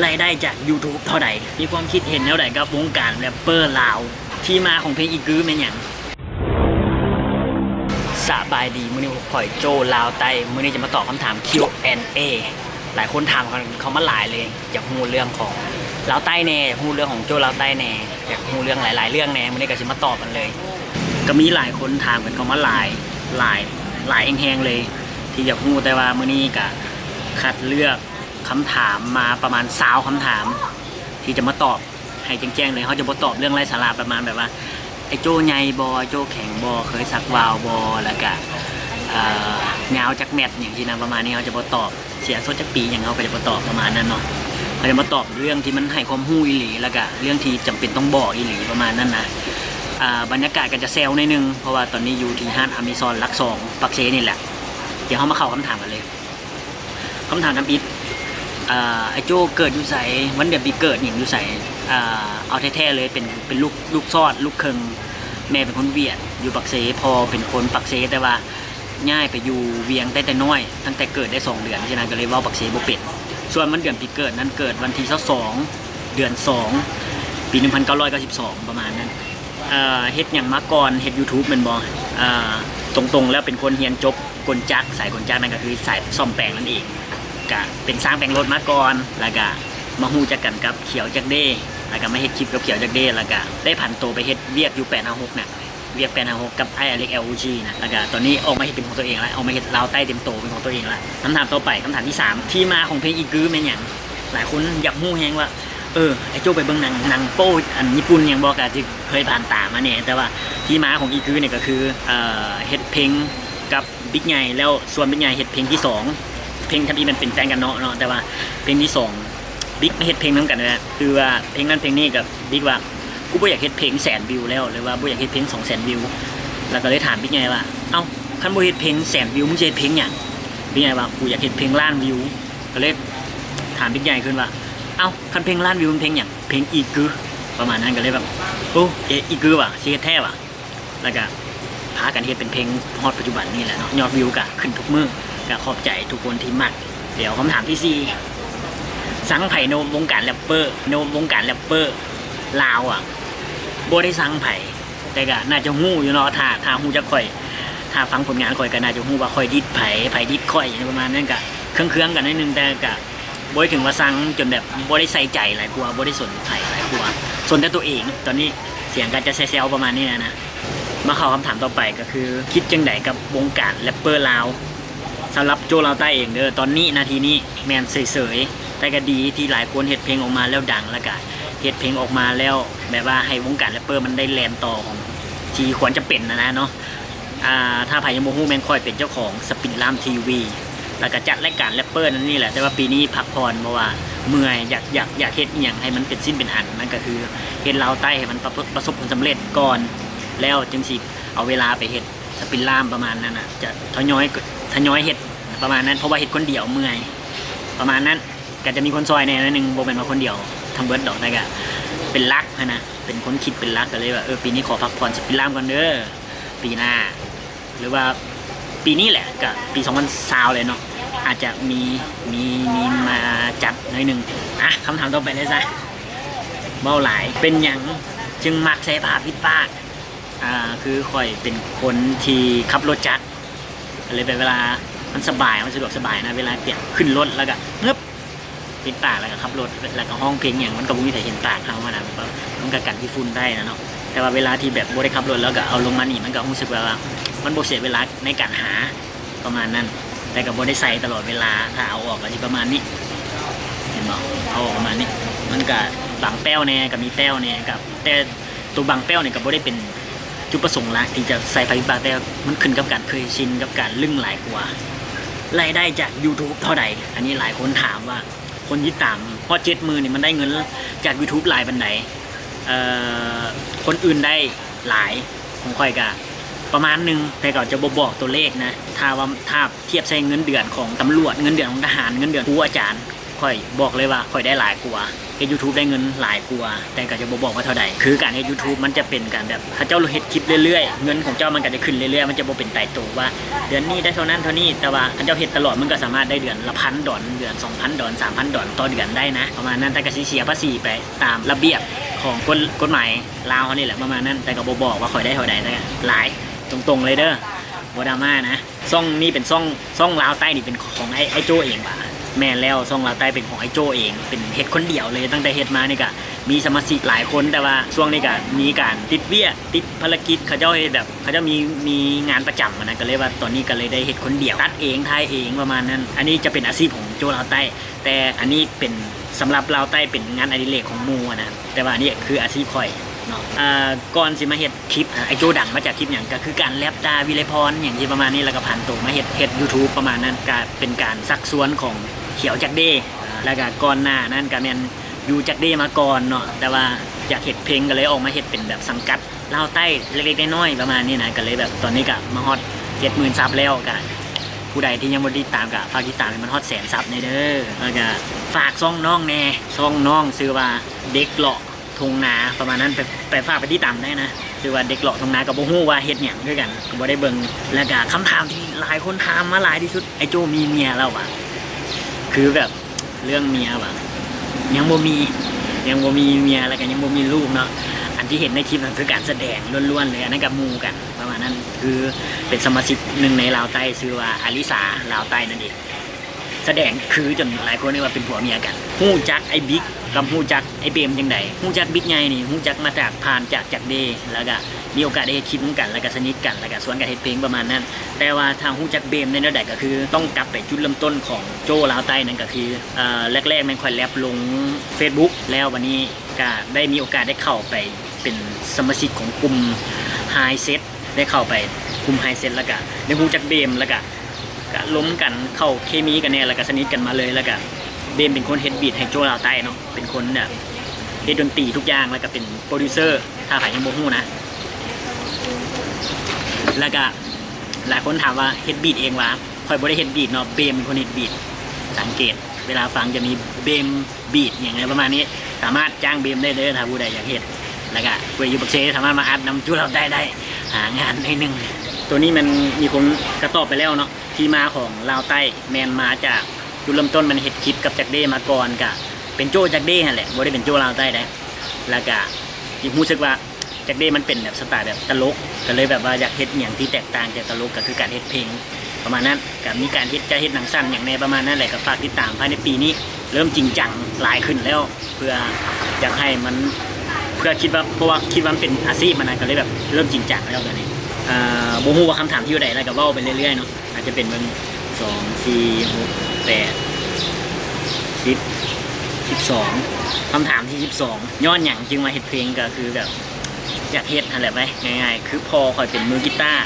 รายได้จาก YouTube เท่าใดมีความคิดเห็นเท่าใดกับวงการแรปเปอร์ลาวที่มาของเพลงอีกือเป็นอย่างสบายดีมื้อนี้ผมข่อยโจลาวไต้มื้อนี้จะมาตอบคำถาม Q&A หลายคนถามเขามาหลายเลยอยากรู้เรื่องของลาวใต้แน่อยากรู้เรื่องของโจลาวใต้แน่อยากรู้เรื่องหลายๆเรื่องแน่มื้อนี้ก็จะมาตอบกันเลยก็มีหลายคนถามกันเขามาหลายแห้งๆเลยที่อยากรู้แต่ว่ามื้อนี้ก็คัดเลือกคำถามมาประมาณ20คำถามที่จะมาตอบให้แจ้งๆเลยเขาจะมาตอบเรื่องไร้สาระประมาณแบบว่าไอ้โจ้ใหญ่บอโจ้แข็งบอเคยสักวาวบอแล้วก็เงาจากแมทอย่างที่นั่นประมาณนี้เขาจะมาตอบเสียโซจักปีอย่างเขาก็จะมาตอบประมาณนั้นเนาะเขาจะมาตอบเรื่องที่มันให้ความรู้อีหลีแล้วก็เรื่องที่จำเป็นต้องบอกอีหลีประมาณนั้นนะบรรยากาศก็จะแซวในนึงเพราะว่าตอนนี้อยู่ที่ห้างอเมซอนลักซองปักเซนี่แหละเดี๋ยวเขามาเข้าคำถามกันเลยคำถามน้ำอิดไอโจ้เกิดอยู่ใสวันเดือนปีเกิดอย่างอยู่ใสเอาแท้ๆเลยเป็นลูกซอดลูกเคิงแม่เป็นคนเวียดอยู่ปักเสพอเป็นคนปักเสแต่ว่าง่ายไปอยู่เวียงแต่น้อยตั้งแต่เกิดได้2 เดือนฉะนั้นก็เลยว่าปักเสบ่เป็นส่วนวันเดือนปีเกิดนั้นเกิดวันที่22 เดือน 2 ปี 1992ประมาณนั้นเฮ็ดอย่างมาก่อนเฮ็ด YouTube แม่นบ่ตรงๆแล้วเป็นคนเรียนจบกลจักรสายกลจักรนั่นก็คือสายซ่อมแปลงนั่นเองเป็นสร้างแปลงรถมาก่อนแล้วก็มาฮู้จักกันกับเขียวจักเด้แล้วก็มาเฮ็ดคลิปกับเขียวจักเด้แล้วก็ได้ผันตัวไปเฮ็ดเวียกอยู่856น่ะเวียก856กับไอ้อเล็ก LG นะแล้วก็ตอนนี้ออกมาเฮ็ดเป็นของตัวเองแล้วออกมาเฮ็ดลาวใต้เต็มโตเป็นของตัวเองแล้วคำถามต่อไปคำถามที่3ที่มาของเพลงอีกือแม่นหยังหลายคนอยากฮู้แฮงว่าไอ้โจ้ไปเบิ่งหนังโป้อันญี่ปุ่นยังบอกที่เคยผ่านตามาเนี่ยแต่ว่าที่มาของอีกือเนี่ยก็คือเฮ็ดเพลงกับบิ๊กใหญ่แล้วส่วนบิ๊กใหญ่เฮ็ดเพลงที่2เพลงทันทีมันเป็นแฟนกันเนาะแต่ว่าเพลงที่2บิ๊กไม่เฮ็ดเพลงน้ำกันนะคือว่าเพลงนั้นเพลงนี้กับบิ๊กว่ากูบ่อยากเฮ็ดเพลง100,000 วิวแล้วหรือว่าบ่อยากเฮ็ดเพลง200,000 วิวแล้วก็เลยถามบิ๊กใหญ่ว่าเอ้าคันบ่เฮ็ดเพลง100,000 วิวมึงจะเฮ็ดเพลงหยังบิ๊กใหญ่ว่ากูอยากเฮ็ดเพลงล้านวิวก็เลยถามบิ๊กใหญ่ขึ้นว่าเอ้าคันเพลงล้านวิวมันเพลงหยังเพลงอีกือประมาณนั้นก็เลยแบบโอ้อีกือว่ะสิเฮ็ดแท้ว่ะแล้วก็พากันเฮ็ดเป็นเพลงฮอตปัจจุบันนี่แหละเนาะยอดวิวก็ขึ้นทุกมื้อก็ขอบใจทุกคนที่มักเดี๋ยวคำถามที่4สังไผ่ในวงการแรปเปอร์ลาวอ่ะบ่ได้สังไผ่แต่ก็น่าจะฮู้อยู่เนาะถ้าฮู้จักข่อยถ้าฟังผลงานข่อยก็น่าจะฮู้ว่าข่อยดิดไผ่ดิดข่อยประมาณนั้นก็เครื่องกันนิดนึงแต่ก็บ่ได้ถึงว่าสังจนแบบบ่ได้ใส่ใจหลายกว่าบ่ได้สนไผ่หลายกว่าสนแต่ตัวเองตอนนี้เสียงก็จะแซวๆประมาณนี้นะมาเข้าคำถามต่อไปก็คือคิดจังไดกับวงการแรปเปอร์ลาวสำหรับโจลาวใต้เองตอนนี้นาทีนี้แมนเสยๆแต่ก็ดีที่หลายคนเฮ็ดเพลงออกมาแล้วดังแล้วก็เฮ็ดเพลงออกมาแล้วแบบว่าให้วงการแรปเปอร์มันได้แลนต่อของที่ควรจะเป็นนะเนาะถ้าไผ่ยังโมฮูแมนคอยเป็นเจ้าของสปินล่ามทีวีแล้วก็จัดรายการแรปเปอร์นั่นนี่แหละแต่ว่าปีนี้พักผ่อนเพราะว่าเมื่อยอยากเฮ็ดอย่างให้มันเป็นสิ้นเป็นอันนั่นก็คือเฮ็ดลาวใต้ให้มันประสบผลสำเร็จก่อนแล้วจึงสิเอาเวลาไปเฮ็ดสปินล่ามประมาณนั้นน่ะจะทยอยเฮ็ดประมาณนั้นเพราะว่าเฮ็ดคนเดียวเมื่อยประมาณนั้นก็จะมีคนซอยในนั้นนึงบ่เป็นมาคนเดียวทำเบิร์ดดอกแต่ก็เป็นลักนะเป็นคนคิดเป็นลักก็เลยว่าปีนี้ขอพักผ่อนสปินล่ามก่อนเด้อปีหน้าหรือว่าปีนี้แหละก็ปี2020เลยเนาะอาจจะมีมาจัดหน่อยนึงคำถามต่อไปเลยจ้ะเบ้าหลายเป็นหยังจึงมักใช้ผ้าปิดปากคือข่อยเป็นคนที่ขับรถจักรเลยเป็นเวลามันสบายมันสะดวกสบายนะเวลาเปลี่ยนขึ้นรถแล้วก็เงึบปิดปากแล้วก็ขับรถแล้วก็ห้องเพลงอย่างมันก็บ่มีแต่เห็นปากเขานะมันก็กันที่ฝุ่นได้นะเนาะแต่ว่าเวลาที่แบบบ่ได้ขับรถแล้วก็เอาลงมานี่มันก็รู้สึกว่ามันบ่เสียเวลาในการหาประมาณนั้นแต่ก็บ่ได้ใส่ตลอดเวลาถ้าเอาออกก็สิประมาณนี้เห็นบ่เอาออกประมาณนี้มันก็บางแป้วแน่ก็มีแป้วแน่กับแต่ตัวบางแป้วเนี่ยก็บ่ได้เป็นจุดประสงค์หลักที่จะใส่ไฟฟ้าแต่มันขึ้นกับการเคยชินกับการลึ่งหลายกว่ารายได้จาก YouTube เท่าใดอันนี้หลายคนถามว่าคนที่ตามพอ70,000นี่มันได้เงินจาก YouTube หลายปานใดคนอื่นได้หลายของข่อยก็ประมาณนึงแต่ก็จะบ่บอกตัวเลขนะถ้าเทียบใช้เงินเดือนของตำรวจเงินเดือนของทหารเงินเดือนครูอาจารย์ ข่อยบอกเลยว่าข่อยได้หลายกว่าเฮ็ด YouTube ได้เงินหลายกว่าแต่ก็จะบ่บอกว่าเท่าใดคือการเฮ็ด YouTube มันจะเป็นการแบบถ้าเจ้าเฮ็ดคลิปเรื่อยๆเงินของเจ้ามันก็จะขึ้นเรื่อยๆมันจะบ่เป็นไต่โตว่าเดือนนี้ได้เท่านั้นเท่านี้แต่ว่าถ้าเจ้าเฮ็ดตลอดมันก็สามารถได้เดือนละ$1,000เดือน$2,000 $3,000ต่อเดือนได้นะประมาณนั้นแต่ก็สิเสียภาษีไปตามระเบียบของกฎหมายลาวเฮานี่แหละประมาณนั้นแต่ก็บ่บอกว่าข่อยได้เท่าใดแต่หลายตรงๆเลยเด้อบ่ดราม่านะซ่องนี่เป็นซ่องลาวใต้นี่เป็นของไอ้โจเองป่ะแม่แล้วซ่องลาวใต้เป็นของไอ้โจเองเป็นเฮ็ดคนเดียวเลยตั้งแต่เฮ็ดมานี่ก็มีสมาชิกหลายคนแต่ว่าช่วงนี้ก็มีการติดเวียติดภารกิจเขาเจ้าเฮ็ดแบบเขาเจ้ามีงานประจำนะก็เลยว่าตอนนี้ก็เลยได้เฮ็ดคนเดียวตัดเองถ่ายเองประมาณนั้นอันนี้จะเป็นอาชีพของโจลาวใต้แต่อันนี้เป็นสำหรับลาวใต้เป็นงานอดิเรกของหมู่นะแต่ว่าอันนี้คืออาชีพข่อยก่อนสิมาเฮ็ดคลิปไอโจดังมาจากคลิปอย่างก็คือการแรปดาวิไลพรอย่างที่ประมาณนี้แล้วก็ผ่านตัวมาเฮ็ด YouTube ประมาณนั้นก็เป็นการซักซ้วนของเขียวจักเด้แล้วก็ก่อนหน้านั้นก็แม่นอยู่จักเด้มาก่อนเนาะแต่ว่าอยากเฮ็ดเพลงก็เลยออกมาเฮ็ดเป็นแบบสังกัดลาวใต้เล็กๆน้อยๆประมาณนี้นะก็เลยแบบตอนนี้ก็มาฮอต 70,000 ซับแล้วก็ผู้ใดที่ยังบ่ติดตามก็ฝากติดตามให้มันฮอต100,000 ซับในเด้อแล้วก็ฝากช่องน้องแน่ช่องน้องชื่อว่าเด็กเลาะทงนาประมาณนั้นไปฝากไปที่ต่ำได้นะคือว่าเด็กหลอกทงนากับโบฮู้ว่าเฮ็ดหยังด้วยกันก็บ่ได้เบิ่งแล้วก็คำถามที่หลายคนถามมาหลายที่สุดไอ้โจมีเมียแล้วว่ะคือแบบเรื่องเมียว่ะยังบ่มีเมียแล้วก็ยังบ่มีลูกเนาะอันที่เห็นในคลิปนั่นคือการแสดงล้วนๆเลยอันนั้นกับหมู่กันประมาณนั้นคือเป็นสมาชิกหนึ่งในลาวใต้ชื่อว่าอลิสาลาวใต้นั่นเองแสดงคือจนหลายคนเรียกว่าเป็นผัวเมียกันฮู้จักไอ้บิ๊กกับฮู้จักไอ้เบมจังไดฮู้จักบิ๊กใหญ่นี่ฮู้จักมาจากผ่านจากเดแล้วก็มีโอกาสได้คลิปกันแล้วก็สนิทกันแล้วก็สวนกันเฮ็ดเพลงประมาณนั้นแต่ว่าทางฮู้จักเบมในแนวใดก็คือต้องกลับไปจุดเริ่มต้นของโจลาวใต้นั่นก็คือแรกๆมันค่อยแรปลง Facebook แล้ววันนี้ก็ได้มีโอกาสได้เข้าไปเป็นสมาชิกของกลุ่ม High Set ได้เข้าไปกลุ่ม High Set แล้วก็ได้ฮู้จักเบมแล้วก็ล้มกันเข้าเคมีกันแน่แล้วก็สนิทกันมาเลยแล้วก็เบมเป็นคนเฮ็ดบีทให้โจลาวใต้เนาะเป็นคนแบบเฮ็ดดนตรีทุกอย่างแล้วก็เป็นโปรดิวเซอร์ถ้าใครยังบ่ฮู้นะแล้วก็หลายคนถามว่าเฮ็ดบีทเองวะค่อยบ่ได้เฮ็ดบีทเนาะเบมเป็นคนเฮ็ดบีทสังเกตเวลาฟังจะมีเบมบีทอย่างไรประมาณนี้สามารถจ้างเบมได้เลยถ้าผู้ใดอยากเฮ็ดแล้วก็ผู้ใดอยู่บักเชสามารถมาอัดนำโจลาวใต้ได้หางานให้นึงตัวนี้มันมีคนกระตอบไปแล้วเนาะที่มาของลาวใต้แมนมาจากจุดเริ่มต้นมันเฮ็ดคลิปกับจักเด้มาก่อนกะเป็นโจจักเด้นั่นแหละบ่ได้เป็นโจลาวใต้ได้แล้วก็ที่รู้สึกว่าจักเด้มันเป็นแบบสไตล์แบบตลกก็เลยแบบว่าอยากเฮ็ดอย่างที่แตกต่างจากตลกก็คือการเฮ็ดเพลงประมาณนั้นก็มีการเฮ็ดหนังสั้นอย่างในประมาณนั้นแหละก็ฝากติดตามภายในปีนี้เริ่มจริงจังหลายขึ้นแล้วเพื่ออยากให้มันเพื่อคิดว่าเพราะว่าคิดว่ามันเป็นอาชีพมันนะก็เลยแบบเริ่มจริงจังแล้วตอนนี้บ่ฮู้ว่าคำถามที่อยู่ใดแล้วก็เว้าไปเรื่อยๆเนาะอาจจะเป็นมัน2 4 6 8 10 12คำถามที่12ย้อนหยังจึงมาเฮ็ดเพลงก็คือแบบอยากเฮ็ดนั่นแหละไปง่ายๆคือพอค่อยเป็นมือกีตาร์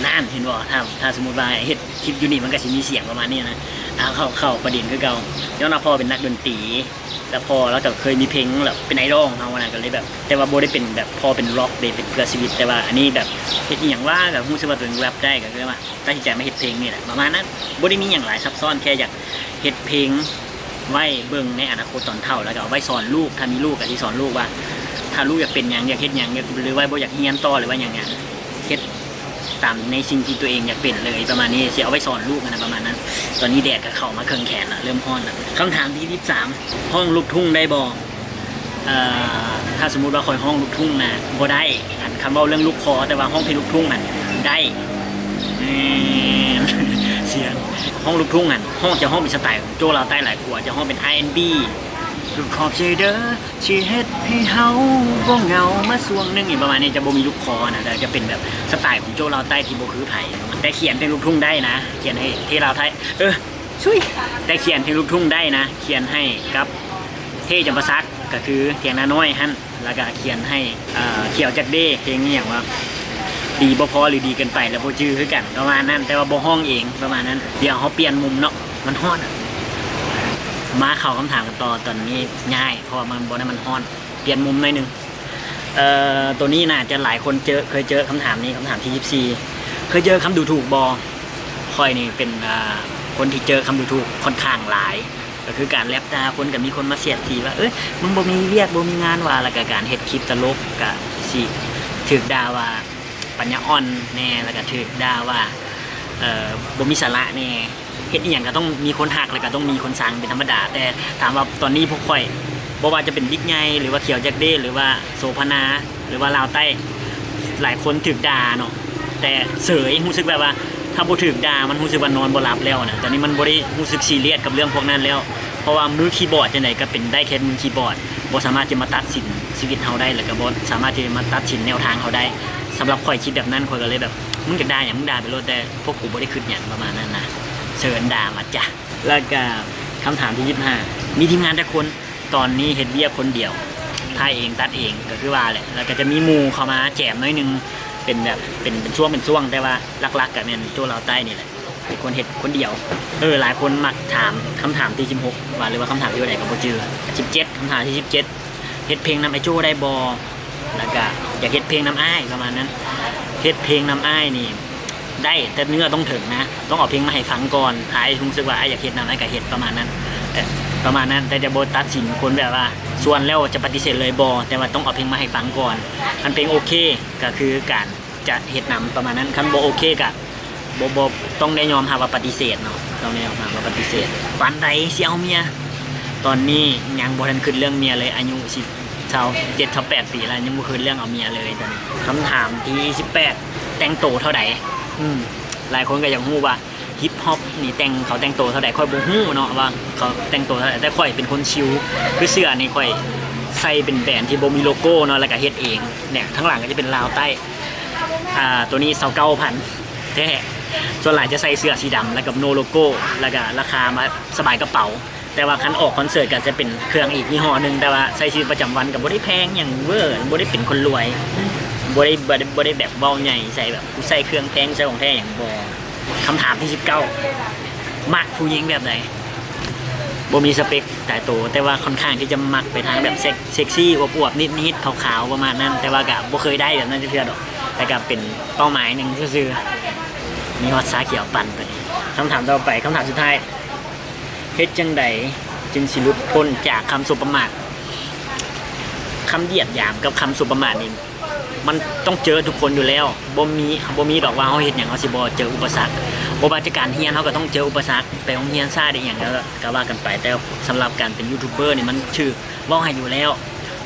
นั่นเห็นบ่ถ้าสมมุติว่าเฮ็ดคลิปอยู่นี่มันก็สิมีเสียงประมาณนี้นะเข้าประเด็นคือเก่าย้อนว่าพอเป็นนักดนตรีแล้วพอแล้วก็เคยมีเพลงแบบเป็นไอดอลของเขานะก็เลยแบบแต่ว่าโบได้เป็นแบบพอเป็นร็อกเดเป็นเกลือชีวิตแต่ว่าอันนี้แบบเฮ็ดอย่างว่ากับฮู้สึกว่าตัวเองแรปได้ก็คือว่าตั้งใจมาเฮ็ดเพลงนี่แหละประมาณนั้นโบได้มีอย่างหลายซับซ้อนแค่อยากเฮ็ดเพลงไว้เบิ่งในอนาคตตอนเฒ่าแล้วก็เอาไว้สอนลูกถ้ามีลูกก็สิสอนลูกว่าถ้าลูกอยากเป็นหยังอยากเฮ็ดหยังหรือว่าบ่อยากเรียนต่อหรือว่าหยังเฮ็ดตามในสิ่งที่ตัวเองอยากเป็นเลยประมาณนี้สิเอาไว้สอนลูกนะประมาณนั้นตอนนี้แดดก็เข้ามาเครื่องแขนละเริ่มร้อนละคำถามที่23ห้องลูกทุ่งได้บ่ถ้าสมมุติว่าคอยห้องลูกทุ่งนะบ่ได้อันคำว่าเรื่องลูกคอแต่ว่าห้องเพลงลูกทุ่งนั่นได้เสียงห้องลูกทุ่งนั่นห้องจะห้องเป็นสไตล์ของโจลาวใต้หลายกว่าจะห้องเป็น R&B ลูกขอบใจเด้อชีเฮ็ดให้เฮาบ่เหงามาสวงนึงอีกประมาณนี้จะบ่มีลูกคอนะแต่จะเป็นแบบสไตล์ของโจลาวใต้ที่บ่คือไผแต่เขียนเพลงลูกทุ่งได้นะเขียนให้ที่ลาวไทยช่วยแต่เขียนเพลงลูกทุ่งได้นะเขียนให้กับเท่จำปาสักก็คือเถียงนาน้อยหั่นแล้วก็เขียนให้เขียวจักเด้เพลงนี้อย่างว่าดีบ่พอหรือดีเกินไปแล้วบ่จื้อคือกันประมาณนั้นแต่ว่าบ่ห้องเองประมาณนั้นเดี๋ยวเฮาเปลี่ยนมุมเนาะมันฮ้อนมาเข้าคำถามกันต่อตอนนี้ง่ายเพราะว่ามันบ่ได้มันฮ้อนเปลี่ยนมุมหน่อยนึงตัวนี้น่าจะหลายคนเคยเจอคำถามนี้คำถามที่24เคยเจอคำดูถูกบ่ค่อยนี่เป็น คนที่เจอคำดูถูกค่อนข้างหลายก็คือการแลบดาคนกับมีคนมาเสียดสีว่ามึงบ่มีเวียกบ่มีงานว่าแล้วก็การเฮ็ดคลิปตลกก็สิถูกด่าว่าปัญญาอ่อนแน่แล้วก็ถูกด่าว่าบ่มีสาระแน่เฮ็ดอีหยังก็ต้องมีคนหักแล้วก็ต้องมีคนสั่งเป็นธรรมดาแต่ถามว่าตอนนี้พวกข่อยบ่ว่าจะเป็นบิ๊กไงหรือว่าเขียวแจ็คเด้หรือว่าโซพนาหรือว่าลาวใต้หลายคนถูกด่าเนาะแต่เสยรู้สึกแบบว่าถ้าบ่ถูกด่ามันรู้สึกว่านอนบ่หลับแล้วนะตอนนี้มันบ่ได้รู้สึกซีเรียสกับเรื่องพวกนั้นแล้วเพราะว่ามือคีย์บอร์ดจังไดก็เป็นได้แค่มือคีย์บอร์ดบ่สามารถจะมาตัดสินชีวิตเฮาได้แล้วก็บ่สามารถที่จะมาตัดสินแนวทางเฮาได้สำหรับข่อยคิดแบบนั้นข่อยก็เลยแบบมึงจะด่าหยังมึงด่าไปโลดแต่พวกกูบ่ได้คิดหยังประมาณนั้นนะเชิญด่ามาจ้ะแล้วก็คำถามที่25มีทีมงานแต่คนตอนนี้เฮ็ดเวียกคนเดียวถ่ายเองตัดเองก็คือว่าแหละแล้วก็จะมีหมู่เข้ามาแจมน้อยนึงเป็นแบบเป็นช่วงแต่ว่าลักๆก็แม่นโจลาวใต้นี่แหละเป็นคนเฮ็ดคนเดียวหลายคนมักถามคำถามที่16ว่าหรือว่าคำถามที่ไหนก็บ่เจอ17คำถามที่17เฮ็ดเพลงนำไอ้โจได้บ่แล้วก็อยากเฮ็ดเพลงนำอ้ายประมาณนั้นเฮ็ดเพลงนำอ้ายนี่ได้แต่เนื้อต้องถึงนะต้องเอาเพลงมาให้ฟังก่อนอ้ายรู้สึกว่าอ้ายอยากเฮ็ดนำอ้ายก็เฮ็ดประมาณนั้นแต่จะบ่ตัดสินคนแบบว่าส่วนแล้วจะปฏิเสธเลยบ่แต่ว่าต้องเอาเพลงมาให้ฟังก่อนคันเพลงโอเคก็คือการจะเฮ็ดนำประมาณนั้นคันบ่โอเคก็บ่ต้องได้ยอมรับว่าปฏิเสธเนาะต้องได้ยอมรับว่าปฏิเสธปานใดสิเอาเมียตอนนี้ยังบ่ทันคิดเรื่องเมียเลยอายุ7-8 ปีแล้วยังบ่คิดเรื่องเอาเมียเลยตอนนี้คำถามที่18แต่งโตเท่าใดหลายคนก็อยากรู้ว่าฮิปฮอปนี่เขาแต่งโตเท่าใดค่อยบ่ฮู้เนาะว่าเขาแต่งโตเท่าใดแต่ค่อยเป็นคนชิลคือเสื้อนี่ค่อยใส่เป็นแบรนด์ที่บ่มีโลโก้เนาะแล้วก็เฮ็ดเองเนี่ยข้างหลังก็จะเป็นลาวใต้ตัวนี้29,000แท้ส่วนหลายจะใส่เสื้อสีดำแล้วกับโนโลโก้แล้วก็ราคามาสบายกระเป๋าแต่ว่าคันออกคอนเสิร์ตก็จะเป็นเครื่องอีกยี่ห้อนึงแต่ว่าใช้ชีวิตประจำวันก็บ่ได้แพงอย่างเวอร์บ่ได้เป็นคนรวยบ่ได้แบบเว้าใหญ่ใส่แบบใส่เครื่องแพงใส่ของแท้อย่างบ่คำถามที่19มักผู้หญิงแบบไหนบ่มีสเปคแต่โตแต่ว่าค่อนข้างที่จะมักไปทางแบบเซ็กซี่อวบๆนิดๆขาวๆประมาณนั้นแต่ว่าก็บ่เคยได้แบบนั้นเทื่อดอกแต่ก็เป็นเป้าหมายนึงซื่อๆมีฮอตซาเขียวปั่นไปคำถามต่อไปคำถามสุดท้ายเฮ็ดจังใดจึงสิหลุดพ้นจากคำสุประมาทคำเหยียดหยามกับคำสุประมาทนี่มันต้องเจอทุกคนอยู่แล้วบ่มีดอกว่าเฮาเฮ็ดหยังเฮาสิบ่เจออุปสรรคบ่ว่าจะการเรียนเฮาก็ต้องเจออุปสรรคไปโรงเรียนซ่าได้หยังก็ว่ากันไปแต่สำหรับการเป็นยูทูบเบอร์นี่มันชื่อเว้าให้อยู่แล้ว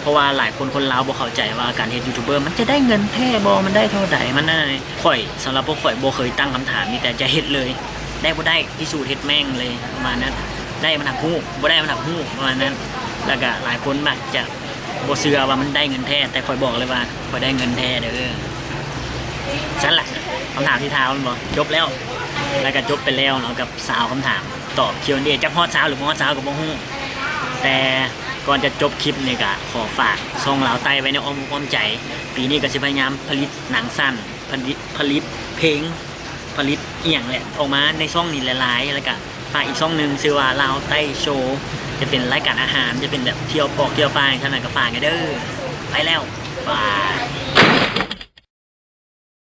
เพราะว่าหลายคนลาวบ่เข้าใจว่าการเฮ็ดยูทูบเบอร์มันจะได้เงินแท้บ่มันได้เท่าใดมันนั่นข่อยสำหรับพวกข่อยบ่เคยตั้งคำถามนี่แต่จะเฮ็ดเลยได้บ่ได้พิสูจน์เฮ็ดแม่งเลยประมาณนั้นได้มันหักฮู้บ่ได้มันหักฮู้ประมาณนั้นแล้วก็หลายคนมักจะบ่เชื่อว่ามันได้เงินแท้แต่ข่อยบอกเลยว่าข่อยได้เงินแท้เด้อฉันล่ะคำถามที่ท้ามันบ่จบแล้วแล้วก็จบไปแล้วเนาะกับสาวคำถามตอบ Q&A จักฮอดสาวหรือบ่ฮอดสาวก็บ่ฮู้แต่ก่อนจะจบคลิปนี่ก็ขอฝากช่องลาวใต้ไว้ในอ้อมใจปีนี้ก็สิพยายามผลิตหนังสั้นผลิตเพลงผลิตอีหยังแหละออกมาในช่องนี้หลายๆแล้วก็ฝากอีกช่องนึงชื่อว่าลาวใต้โชว์จะเป็นรายการอาหารจะเป็นแบบเที่ยวปอกเที่ยวปลาขนาดก็ฝากกันเด้อไปแล้วบาย